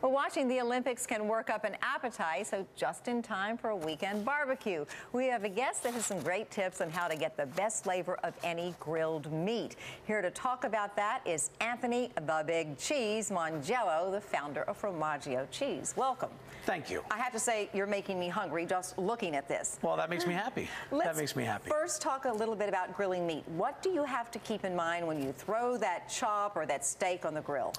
Well, watching the Olympics can work up an appetite, so just in time for a weekend barbecue. We have a guest that has some great tips on how to get the best flavor of any grilled meat. Here to talk about that is Anthony "The Big Cheese" Mongiello, the founder of Mongiello Cheese. Welcome. Thank you. I have to say, you're making me hungry just looking at this. Well, that makes me happy. That makes me happy. First, talk a little bit about grilling meat. What do you have to keep in mind when you throw that chop or that steak on the grill?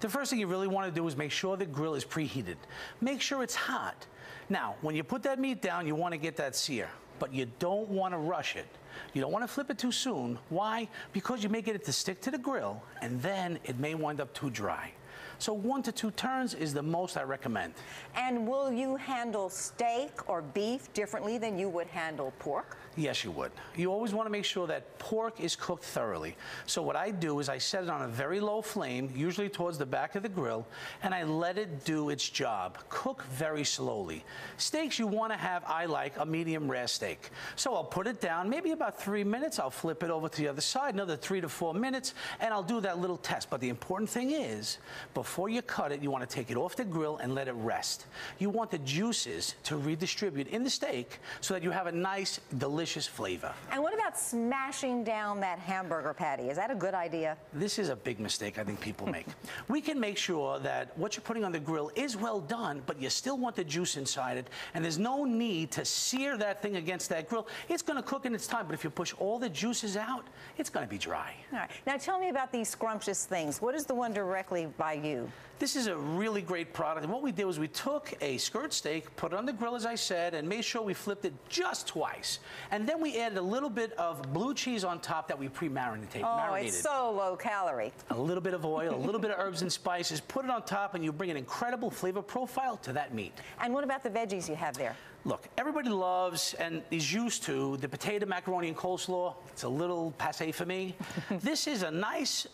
The first thing you really want to do is make sure the grill is preheated. Make sure it's hot. Now, when you put that meat down, you want to get that sear, but you don't want to rush it. You don't want to flip it too soon. Why? Because you may get it to stick to the grill, and then it may wind up too dry. So 1 to 2 turns is the most I recommend. And will you handle steak or beef differently than you would handle pork? Yes, you would. You always want to make sure that pork is cooked thoroughly. So what I do is I set it on a very low flame, usually towards the back of the grill, and I let it do its job. Cook very slowly. Steaks, you want to have, I like, a medium rare steak. So I'll put it down, maybe about 3 minutes. I'll flip it over to the other side, another 3 to 4 minutes, and I'll do that little test. But the important thing is, before you cut it, you want to take it off the grill and let it rest. You want the juices to redistribute in the steak so that you have a nice, delicious flavor. And what about smashing down that hamburger patty? Is that a good idea? This is a big mistake I think people make. We can make sure that what you're putting on the grill is well done, but you still want the juice inside it, and there's no need to sear that thing against that grill. It's going to cook in its time, but if you push all the juices out, it's going to be dry. All right. Now tell me about these scrumptious things. What is the one directly by you? This is a really great product, and what we did was we took a skirt steak, put it on the grill as I said, and made sure we flipped it just twice. And then we added a little bit of blue cheese on top that we pre-marinated. Oh, it's so low calorie. A little bit of oil, a little bit of herbs and spices, put it on top, and you bring an incredible flavor profile to that meat. And what about the veggies you have there? Look, everybody loves and is used to the potato, macaroni, and coleslaw. It's a little passé for me. This is a nice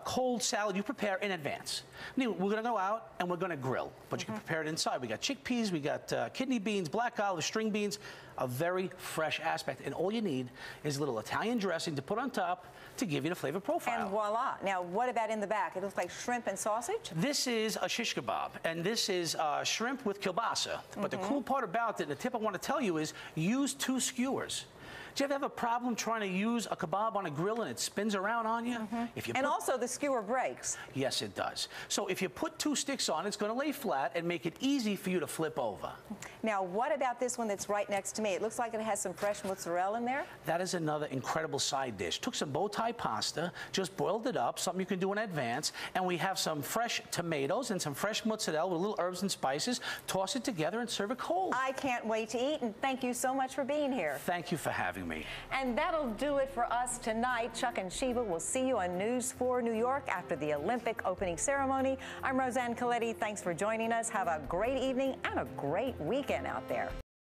cold salad you prepare in advance. Now, we're going to go out and we're going to grill, but you can prepare it inside. We got chickpeas, we got kidney beans, black olives, string beans, a very fresh aspect. And all you need is a little Italian dressing to put on top to give you the flavor profile. And voila. Now, what about in the back? It looks like shrimp and sausage? This is a shish kebab, and this is shrimp with kielbasa. But the cool part about it, the tip I want to tell you is use 2 skewers. Do you ever have a problem trying to use a kebab on a grill and it spins around on you? And also the skewer breaks. Yes, it does. So if you put 2 sticks on, it's going to lay flat and make it easy for you to flip over. Now, what about this one that's right next to me? It looks like it has some fresh mozzarella in there. That is another incredible side dish. Took some bow tie pasta, just boiled it up, something you can do in advance, and we have some fresh tomatoes and some fresh mozzarella with little herbs and spices. Toss it together and serve it cold. I can't wait to eat, and thank you so much for being here. Thank you for having me. And that'll do it for us tonight. Chuck and Sheba will see you on News 4 New York after the Olympic opening ceremony. I'm Roseanne Coletti. Thanks for joining us. Have a great evening and a great weekend out there.